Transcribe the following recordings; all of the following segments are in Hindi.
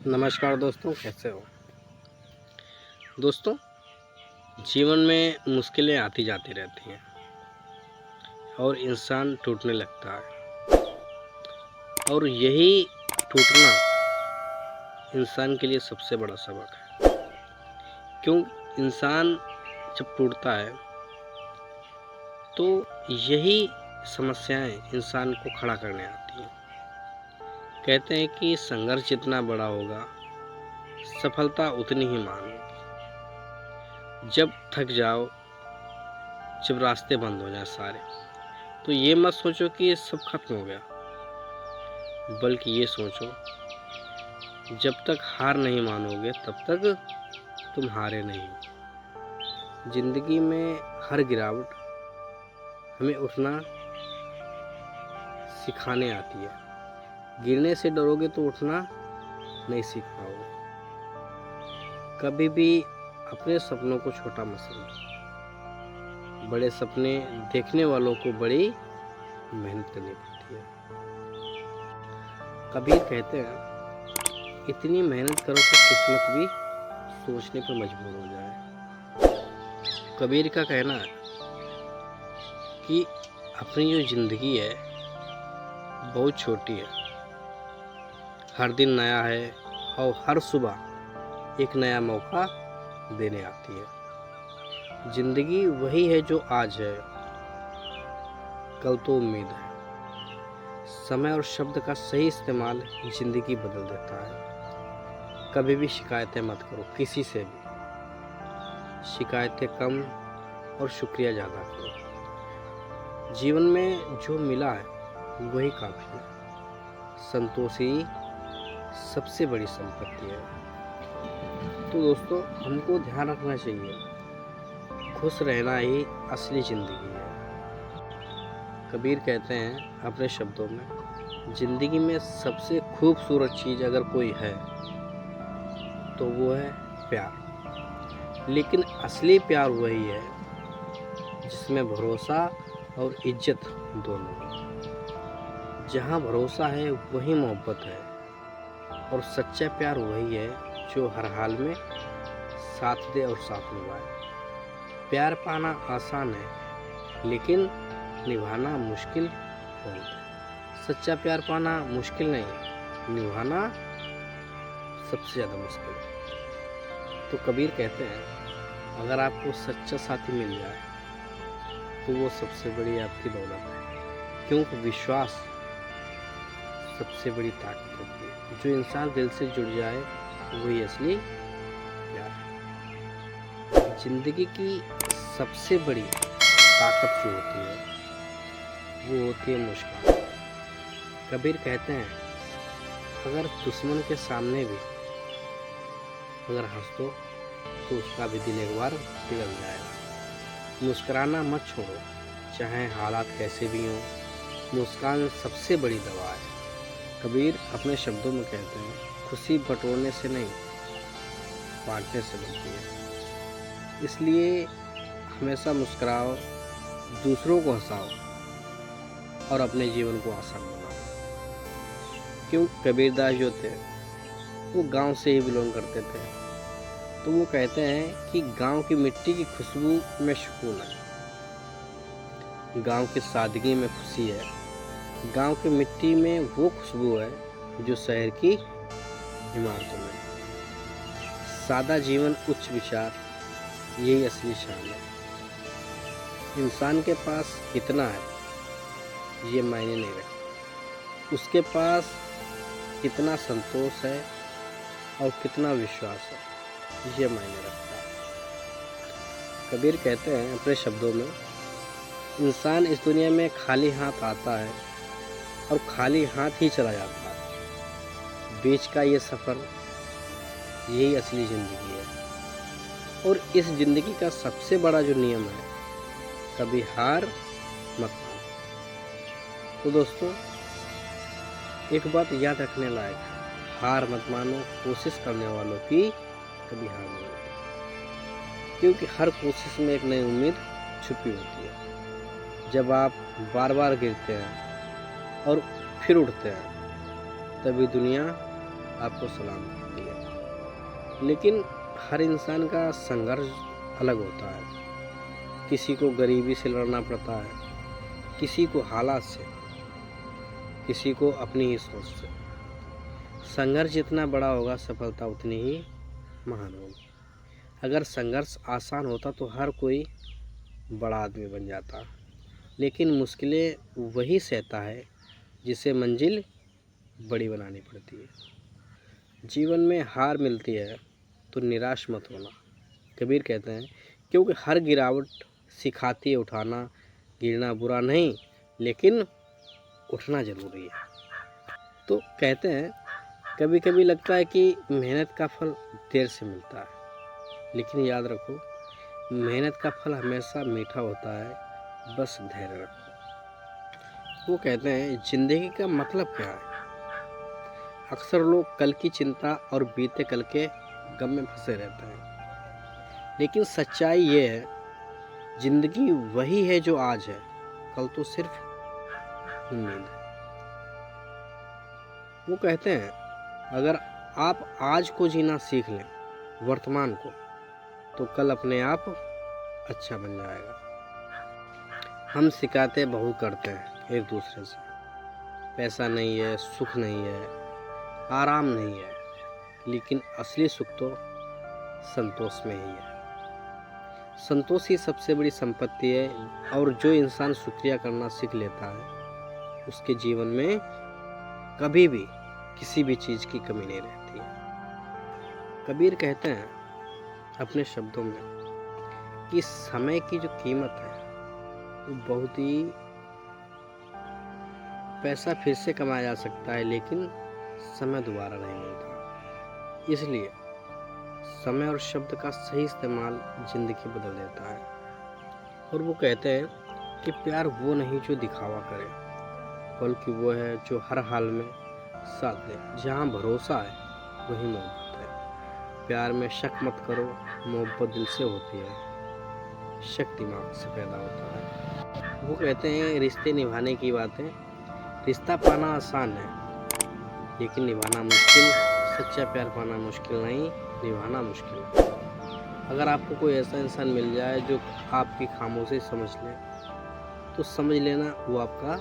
नमस्कार दोस्तों, कैसे हो दोस्तों। जीवन में मुश्किलें आती जाती रहती हैं और इंसान टूटने लगता है। और यही टूटना इंसान के लिए सबसे बड़ा सबक है। क्यों इंसान जब टूटता है तो यही समस्याएं इंसान को खड़ा करने आती हैं। कहते हैं कि संघर्ष जितना बड़ा होगा, सफलता उतनी ही महान होगी। जब थक जाओ, जब रास्ते बंद हो जाए सारे, तो ये मत सोचो कि ये सब खत्म हो गया, बल्कि ये सोचो जब तक हार नहीं मानोगे तब तक तुम हारे नहीं। जिंदगी में हर गिरावट हमें उठना सिखाने आती है। गिरने से डरोगे तो उठना नहीं सीख पाओगे। कभी भी अपने सपनों को छोटा मत समझो। बड़े सपने देखने वालों को बड़ी मेहनत करनी पड़ती है। कबीर कहते हैं, इतनी मेहनत करो कि किस्मत भी सोचने पर मजबूर हो जाए। कबीर का कहना है कि अपनी जो जिंदगी है बहुत छोटी है, हर दिन नया है और हर सुबह एक नया मौका देने आती है। जिंदगी वही है जो आज है, कल तो उम्मीद है। समय और शब्द का सही इस्तेमाल जिंदगी बदल देता है। कभी भी शिकायतें मत करो किसी से भी। शिकायतें कम और शुक्रिया ज़्यादा करो। जीवन में जो मिला है वही काफ़ी है। संतोष ही सबसे बड़ी संपत्ति है। तो दोस्तों, हमको ध्यान रखना चाहिए, खुश रहना ही असली ज़िंदगी है। कबीर कहते हैं अपने शब्दों में, जिंदगी में सबसे खूबसूरत चीज़ अगर कोई है तो वो है प्यार। लेकिन असली प्यार वही है जिसमें भरोसा और इज्जत दोनों है। जहाँ भरोसा है वही मोहब्बत है, और सच्चा प्यार वही है जो हर हाल में साथ दे और साथ निभाए। प्यार पाना आसान है लेकिन निभाना मुश्किल बहुत है। सच्चा प्यार पाना मुश्किल नहीं, निभाना सबसे ज़्यादा मुश्किल है। तो कबीर कहते हैं, अगर आपको सच्चा साथी मिल जाए तो वो सबसे बड़ी आपकी दौलत है। क्योंकि विश्वास सबसे बड़ी ताकत होती है। जो इंसान दिल से जुड़ जाए वही असली प्यार है। जिंदगी की सबसे बड़ी ताकत जो होती है वो होती है मुस्कान। कबीर कहते हैं, अगर दुश्मन के सामने भी अगर हंस दो तो उसका भी दिल एक बार पिघल जाएगा। मुस्कुराना मत छोड़ो, चाहे हालात कैसे भी हों। मुस्कान सबसे बड़ी दवा है। कबीर अपने शब्दों में कहते हैं, खुशी बटोरने से नहीं, बांटने से बनती है। इसलिए हमेशा मुस्कुराओ, दूसरों को हंसाओ और अपने जीवन को आसान बनाओ। क्यों कबीरदास जो थे वो गांव से ही बिलोंग करते थे, तो वो कहते हैं कि गांव की मिट्टी की खुशबू में सुकून है, गांव की सादगी में खुशी है। गांव की मिट्टी में वो खुशबू है जो शहर की इमारतों में। सादा जीवन, उच्च विचार, यही असली शान है। इंसान के पास कितना है ये मायने नहीं रखता, उसके पास कितना संतोष है और कितना विश्वास है ये मायने रखता है। कबीर कहते हैं अपने शब्दों में, इंसान इस दुनिया में खाली हाथ आता है और खाली हाथ ही चला जाता है। बीच का ये सफ़र यही असली ज़िंदगी है। और इस ज़िंदगी का सबसे बड़ा जो नियम है, कभी हार मत मानो। तो दोस्तों, एक बात याद रखने लायक है, हार मत मानो। कोशिश करने वालों की कभी हार नहीं होती, क्योंकि हर कोशिश में एक नई उम्मीद छुपी होती है। जब आप बार बार गिरते हैं और फिर उठते हैं, तभी दुनिया आपको सलाम करती है। लेकिन हर इंसान का संघर्ष अलग होता है। किसी को गरीबी से लड़ना पड़ता है, किसी को हालात से, किसी को अपनी ही सोच से। संघर्ष जितना बड़ा होगा, सफलता उतनी ही महान होगी। अगर संघर्ष आसान होता तो हर कोई बड़ा आदमी बन जाता, लेकिन मुश्किलें वही सहता है जिसे मंजिल बड़ी बनानी पड़ती है। जीवन में हार मिलती है तो निराश मत होना। कबीर कहते हैं, क्योंकि हर गिरावट सिखाती है उठाना। गिरना बुरा नहीं, लेकिन उठना ज़रूरी है। तो कहते हैं, कभी कभी लगता है कि मेहनत का फल देर से मिलता है, लेकिन याद रखो, मेहनत का फल हमेशा मीठा होता है, बस धैर्य रखो। वो कहते हैं, जिंदगी का मतलब क्या है? अक्सर लोग कल की चिंता और बीते कल के गम में फंसे रहते हैं, लेकिन सच्चाई ये है, जिंदगी वही है जो आज है, कल तो सिर्फ उम्मीद है। वो कहते हैं, अगर आप आज को जीना सीख लें, वर्तमान को, तो कल अपने आप अच्छा बन जाएगा। हम शिकायतें बहुत करते हैं एक दूसरे से, पैसा नहीं है, सुख नहीं है, आराम नहीं है, लेकिन असली सुख तो संतोष में ही है। संतोष ही सबसे बड़ी संपत्ति है, और जो इंसान शुक्रिया करना सीख लेता है, उसके जीवन में कभी भी किसी भी चीज़ की कमी नहीं रहती है। कबीर कहते हैं अपने शब्दों में कि समय की जो कीमत है वो बहुत ही, पैसा फिर से कमाया जा सकता है, लेकिन समय दोबारा नहीं मिलता। इसलिए समय और शब्द का सही इस्तेमाल ज़िंदगी बदल देता है। और वो कहते हैं कि प्यार वो नहीं जो दिखावा करे, बल्कि वो है जो हर हाल में साथ दे। जहाँ भरोसा है वही मोहब्बत है। प्यार में शक मत करो, मोहब्बत दिल से होती है, शक दिमाग से पैदा होता है। वो कहते हैं, रिश्ते निभाने की बातें, रिश्ता पाना आसान है, लेकिन निभाना मुश्किल। सच्चा प्यार पाना मुश्किल नहीं, निभाना मुश्किल है। अगर आपको कोई ऐसा इंसान मिल जाए जो आपकी खामोशी समझ ले, तो समझ लेना वो आपका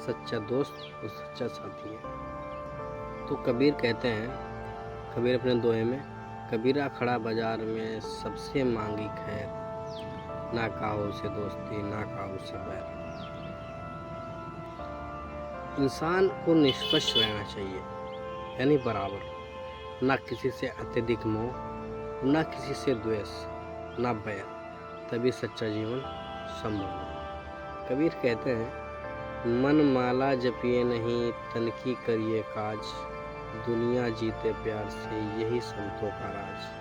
सच्चा दोस्त और सच्चा साथी है। तो कबीर कहते हैं, कबीर अपने दोहे में, कबीरा खड़ा बाजार में सबसे मांगी खैर, ना काहो से दोस्ती ना काहो से बैर। इंसान को निष्पक्ष रहना चाहिए, यानी बराबर, ना किसी से अत्यधिक मोह, ना किसी से द्वेष, ना बैर, तभी सच्चा जीवन संभव है। कबीर कहते हैं, मन माला जपिए नहीं, तन की करिए काज, दुनिया जीते प्यार से, यही संतों का राज।